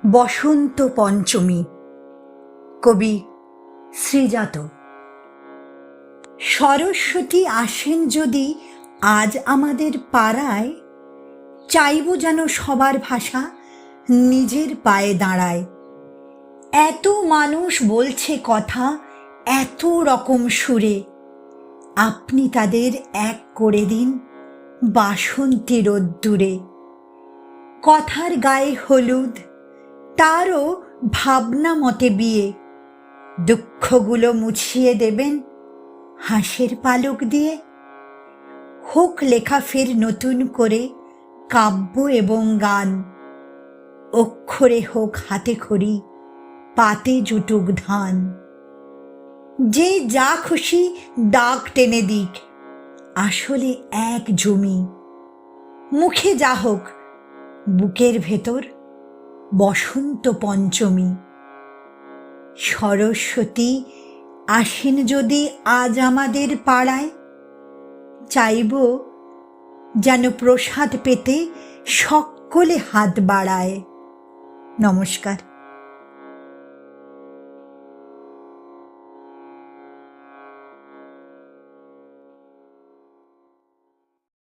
বসন্ত পঞ্চমী। কবি শ্রীজাত। সরস্বতী আসেন যদি আজ আমাদের পাড়ায়, চাইব যেন সবার ভাষা নিজের পায়ে দাঁড়ায়। এত মানুষ বলছে কথা এত রকম সুরে, আপনি তাদের এক করে দিন বাসন্তী রোদ্দুরে। কথার গায়ে হলুদ, তারও ভাবনা মতে বিয়ে, দুঃখগুলো মুছিয়ে দেবেন হাসির পালক দিয়ে। হোক লেখা ফের নতুন করে কাব্য এবং গান, অক্ষরে হোক হাতে খড়ি, পাতে জুটুক ধান। যে যা খুশি ডাক টেনে দিক, আসলে এক জমি। মুখে যা হোক, বুকের ভেতর বসন্ত পঞ্চমী। সরস্বতী আসেন যদি আজ আমাদের পাড়ায়, চাইব যেন প্রসাদ পেতে সকলে হাত বাড়ায়। নমস্কার।